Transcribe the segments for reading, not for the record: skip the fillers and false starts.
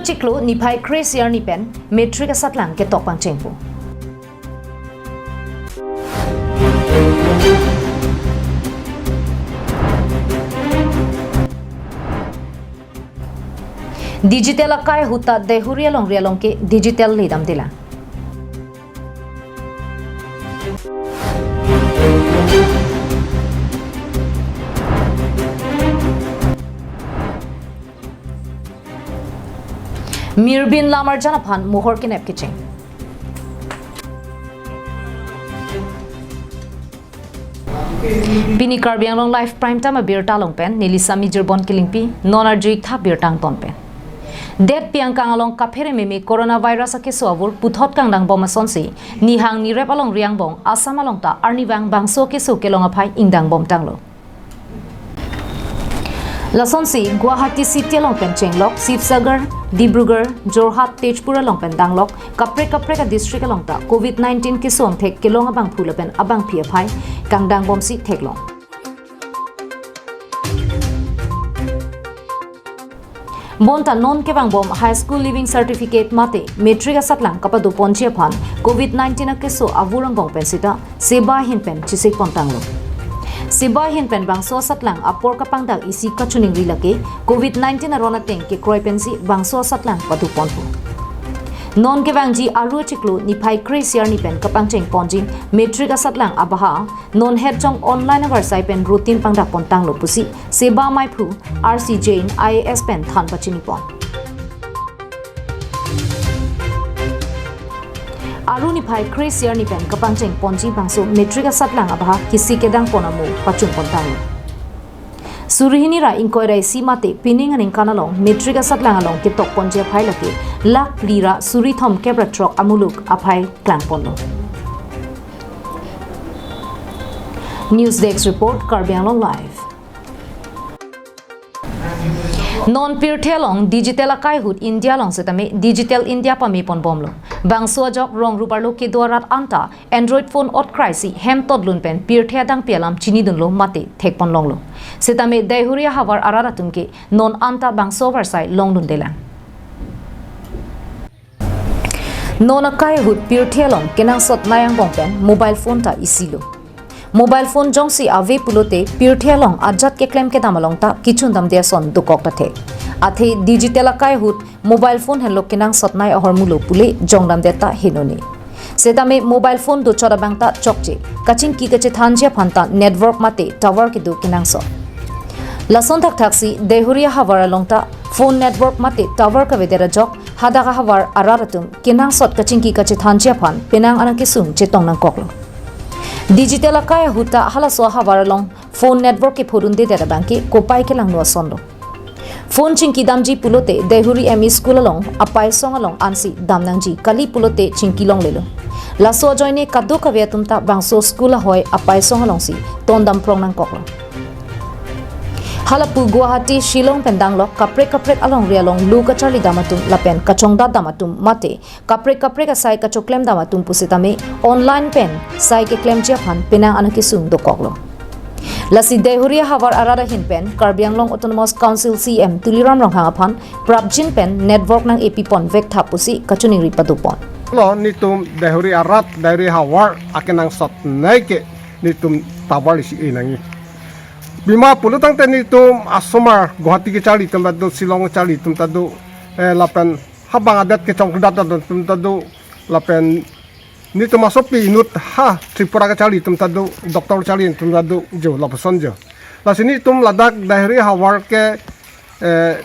chiklo ni phai crazier ni pen metric asatlang ke tokpang chengpo digital akai huta dehuria long rialong ke digital lidam dila Mirbin lamar janaphan mohor ke nep kiching Bini Karbiang long life prime time a beer talong pen nilisami jerbon kilingpi non arjuik tha beer tang ton pen Det piang kang along kaphere meme coronavirus ke soavur puthot kang dang bom sonsi ni hang ni rep along riang bong asam along ta arni wang bangso ke so ke long aphai ingdang bom tanglo Lasonsi Guwahati City along pen chenglok Sivsagar Dibrugarh Jorhat Tejpur along pen danglok kapre ka district along ta COVID-19 ke som thek ke long abang phula pen abang phia phai kang dang bom si theklong Bonta non ke bang bom high school living certificate mate metric asatlang kapadu ponche phan COVID-19 ke so avurang bong pen sita seba hin pen chisik pontanglo Seba hin pen bangso satlang apor kapang dag isi kachuning rilake COVID-19 arona teng ke kroi pensi bangso satlang patu ponpo Non ke bangji aru chiklo ni phai crazier ni pen kapang cheng ponjing metric asatlang abaha non head chong online website pen routine pangda pontang lo pusi seba mai phu RC Jain IAS pen than pachini pon Aruni phai crazier ni pen kapang cheng ponji bangso metric asatlang abaha kisi kedang ponamu pachung pontang Surihini ra inkoirai simate pining aning kanalong metric asatlang along ke tok ponje phai lake lak lira surithom kebra truck amuluk aphai klang ponlo News Desk report Karbiang long live Non pirthe long digital akai hut India long setame digital India pa me pon bomlo bangso jok rong ruparlo ke dorat anta Android phone ot crisis hem todlun pen pirthe dang pelam chini dunlo mate thek pon longlo setame dehuria havar arara tumke non anta bangso varsai longdun delang Non akai hut pirthe long kenang sot layang bong pen mobile phone ta isilo Mobile phone jongsi ave pulote pirthe long ajat ke claim ke damalong ta kichun dam dia son dukok ta the athe digital akai hut mobile phone hello kenang sotnai ahor mulo pule jongdam deta hinoni setame mobile phone do chora bangta chokje kaching ki kache thanjia phanta network mate tower ke do kenang so lason thak thaksi dehuria havar alongta phone network mate tower ka vedera jok hadaga havar araratum kenang sot kaching ki kache thanjia phan penang anake sung chetong nang koklo Digital akai huta hala so havaralong phone network ke phorunde dera banki kopai ke lang no sondo phone chingki damji pulote dehuri ME school along apai song along ansi damnangji kali pulote chingki long lelo laso joine kaddo kavya tumta bangso school hoy apai song along si tondam prong nang koklo Halapu Guwahati Shillong pendanglok kapre along rialong lu kachali damatum lapen kachongda damatum mate kapre ka sai kachoklem damatum pusitame online pen sai ke claim chia phan penang anaki sung do koklo Lasi dehuria havar arara hin pen Karbiang Long Autonomous Council CM Tuliram rong hanga phan Prabjin pen network nang AP pon vek thapusi kachuning ripadupon Lo nitum dehuri arat dari hawar akenang sot naike nitum tawar isi inangi Bima puluh tang tani tum asomar Guwahati ke cali tum tadu Silong cali tum tadu lapen habang adat ke cong data tum tadu lapen ni tum masuk pinut ha Tripura ke cali tum tadu doktor cali tum tadu jo lapason jo la sini tum ladak dahri hawar ke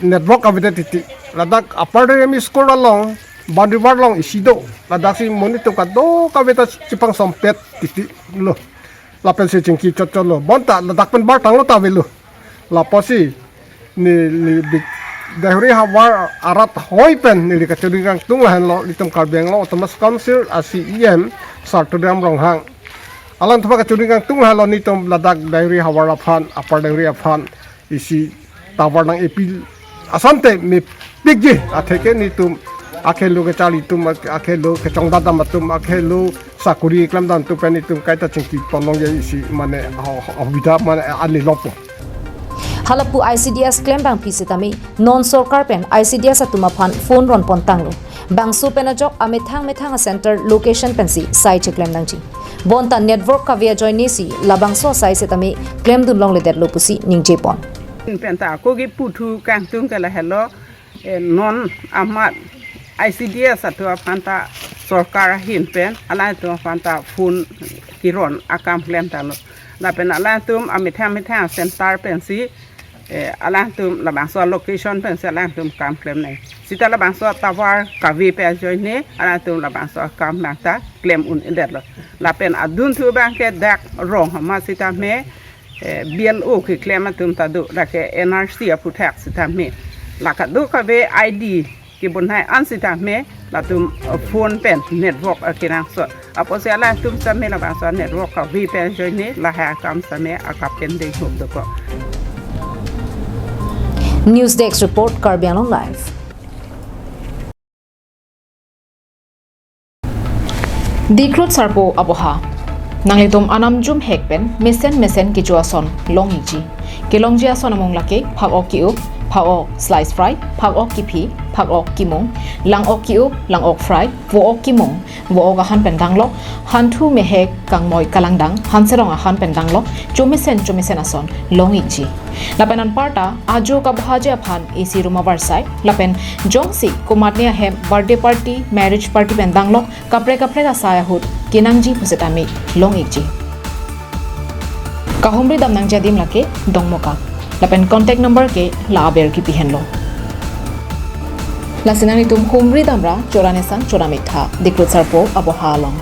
network abede titi ladak apar dari mi school along boundary wall long isido ladak si monitor kado kabeta cipang sompet titi lo lapen si cingki cocok lo bonta ledak pen bar tang lo tawe lo laposi ni dahuri hawar arat hoi pen ni dikacudingan tung lahan lo litum Karbiang Long Autonomous Council ACEM sartu dam ronghang alan thapa kacudingan tung lahan lo nitum ladak dahuri hawar aphan apar dahuri aphan isi tawar nang epil asante mi pigje atheke nitum akhelo ke cali tum akhelo ke chongda dam tum akhelo sakuri iklam dan tu pen itu kaita cingki tolong ya isi mane awida mane ali lopo halapu ICDS claim bang pi setami non sarkar pen ICDS atuma phan phone ron pon tanglo bangso penajok amethang center location pensi sai che claim nangchi bonta network ka via join nesi labangso sai setami claim dun long le der lo pusi ningje pon penta ko gi putu kang tung kala hello non amat ICDS atwa panta sarkar hin pen ala to panta phone kiron akam claim talo la pen ala tum amethang center pensi ala tum labangso location pensi ala tum kam claim nei sita labangso tawar ka vi pe join ne ala tum labangso kam mata claim un indet lo la pen adun tu banke dak rong ma sita me BLO ki claim atum ta do la ke NRC apu tax sita me la ka do ka ve ID ki bun hai an sita me la tum phone pen network akina so apo se ala tum sa me labangso network ka vi pe join ne la ha kam sa me akap pen de hob do ko News Desk report Karbi Anglong Live. Dikrut sarpo aboha nanglitom anam jum hekpen mesen kichuason long iji kelongji ason among lake phak ok kiu phak ok slice fry phak ok kipi phak ok kimong lang ok kiu lang ok fry wo ok kimong wo ok han pendang lok han thu mehek kang moi kalangdang han serong han pendang lok chomisen ason long iji lapenan parta ajo ka bhaje aphan AC room warsai lapen jongsi kumatnia hem birthday party marriage party pendang lok kapre ka saya hut kinangji pusetami long iji kahumri damnang jadim lake dongmoka lapen contact number ke la aber ki pihenlo lasinani tum humri damra choranesan choramitha dikrut sarpo abohalong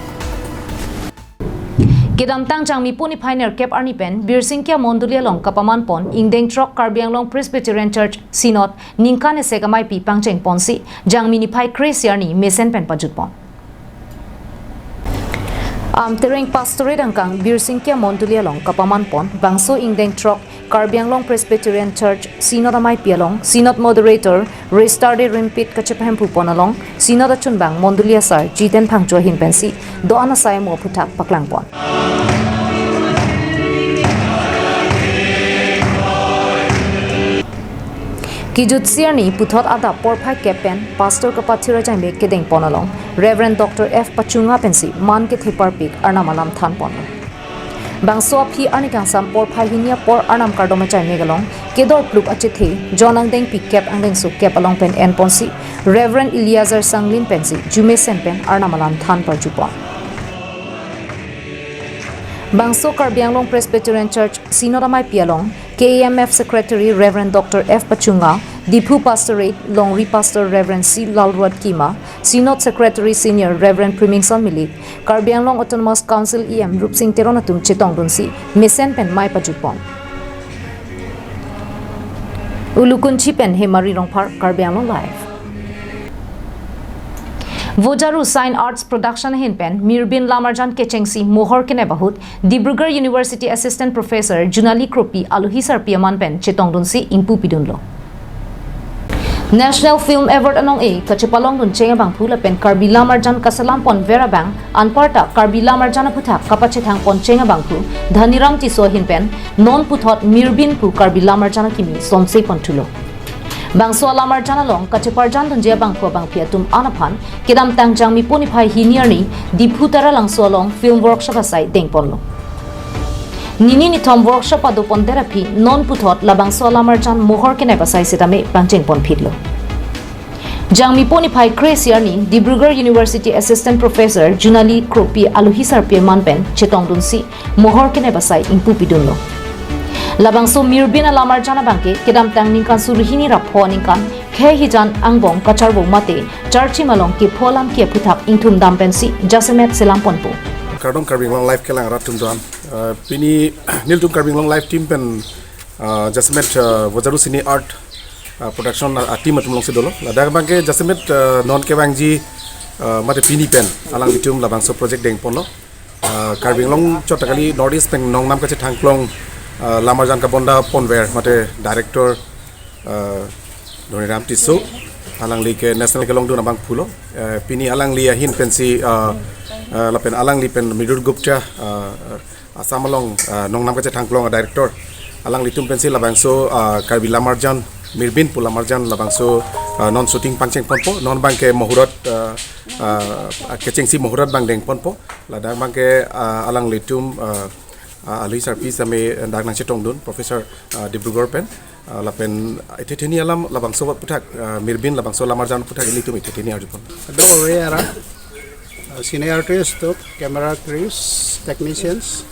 Kedam tang changmi puni pioneer cap arni pen Birsingkia Mondulia long kapaman pon ingdeng trok Karbi Anglong Presbyterian Church Synod ningkane segamai pi pangcheng ponsi jangmi ni pai kresiarni mesen pen pajut pon tereng pastorate angkang Birsingkia Mondulia long kapaman pon bangso ingdeng trok Karbi Anglong Presbyterian Church Synod amai pialong Synod moderator restarde rimpit kachephem pupon along Synod achun bang Mondulia sar jiten phangcho hin pensi do ana sai mo phutak paklang pon Kijut siarni puthot ada porphai kepen pastor ka pathira jaime kedeng ponalong Reverend Dr. F Pachunga pensi man ke thepar pik arnamalam than pon bangso phi anikang sam porphai hinia por arnam kardoma jaime galong kedor pluk achithi jonang deng pik kep angdeng su kep along pen en ponsi Reverend Eliezer Sanglin pensi jume sen pen arnamalam than par jupon Bangso Karbi Anglong Presbyterian Church Sinodamai Pialong KEMF Secretary Reverend Dr. F Pachunga Dipu Pastorate Longri Pastor Reverend C Lalruat Kima Synod Secretary Senior Reverend Primingson Milik Karbi Anglong Autonomous Council EM Rupsing Teronatum Chetong Dunsi Mesen Pen Mai Pajupon Ulukunchi Pen Hemari Rongpar Karbi Anglong Live Vojaru Sign Arts Production Hinpen Mirbin Lamarjan Kechengsi Mohor Kene Bahut Dibrugarh University Assistant Professor Junali Kropi Aluhi Sarpiaman Pen Chetongdunsi Impu Pidunlo National Film Award anong a kachepalong dun chenga bang phula pen Karbi Lamarjan Kasalam pon Vera Bang anparta Karbi Lamarjana phuthak kapachethang pon chenga bang phu Dhaniram Tiso Hinpen non puthot Mirbin pu Karbi Lamarjana kimi sonse pon thulo Bangso alamar jana long kachepar jan dunje bangko bang piatum anaphan kedam tangjang mi puni phai hiniarni dibhutara langso long film workshop asai dengponlo nini ni thom workshop adu pon therapy non puthot labangso alamar jan mohor kene basai setame pangcheng pon phitlo jangmi puni phai kresiarni Dibrugarh University Assistant Professor Junali Kropi Aluhi Sarpie Manpen Chetongdunsi mohor kene basai impu pidunlo Labangso Mirbin alamar jana bangke kedam tang ningkan surhini rapho ningkan khe hijan angbong kacharbo mate charchi malong ki pholam ki phuthak ingthum dam pensi jasemet selam ponpo Kardong Karbi Anglong Live kelang ratum doan pini niltum Karbi Anglong Live team pen jasemet Vojaru Cine Art production team atum long sedolo ladak bangke jasemet non ke bangji mate pini pen alang bitum labangso project deng ponlo Karbi Anglong chotakali Northeast pen nong nam kache thangklong Lamarjan ka bonda ponver mate director Dhaniram Tiso alang li ke national ke long do nabang phulo pini alang li hin pensi lapen alang li pen Midur Gupta asamalong nong nam ka thangklong director alang litum pensil labangso Karbi Lamarjan Mirbin pula Lamarjan labangso non shooting panceng ponpo non bangke mohurat kecengsi mohurat bang deng ponpo ladang bangke alang litum alui sarpi same dak nang chetong dun Profesor Dibrugarh pen lapen itetheni alam labangso putak Mirbin labangso Lamarjan putak litum itetheni arjupon Hello, we are senior artists, camera crews, technicians.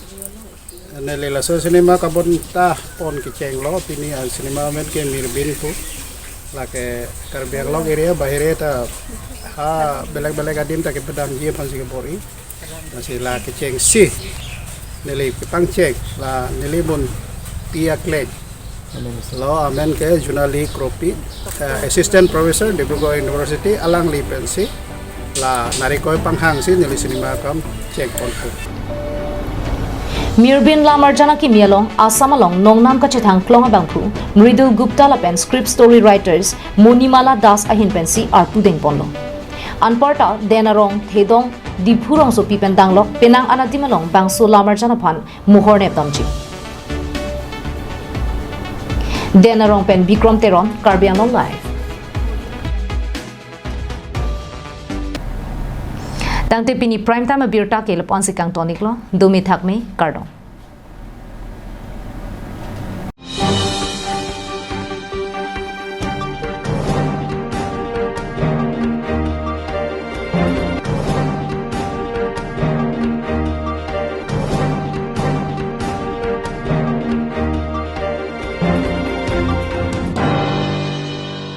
Nalila so cinema kabon ta pon kiceng lo pini cinema men ke Mirbin pu lake Karbiang long area bahire ta ha belak adim ta ke pedang ye pan Singapore masih la kiceng si nili pang cek la nili bun pia klek lo amen ke Junali Kropi assistant professor di Dibrugarh University alang li pensi la narikoy panghang si nili cinema kam cek pon pu Mirbin Lamarjana ki mialong Assam along nongnam ka chithang klonga bangphu Mridul Gupta la pen script story writers Monimala Das ahin pensi artu deng ponlo Anparta Denarong Thedong Dibhurong so pipen danglok penang anatimalong bangso Lamarjana phan muhor ne tamchi Denarong pen Bikram Teron Karbi Anglong Live Tangte pini prime time birta kelop on sikang tonik lo dumi thakme kardong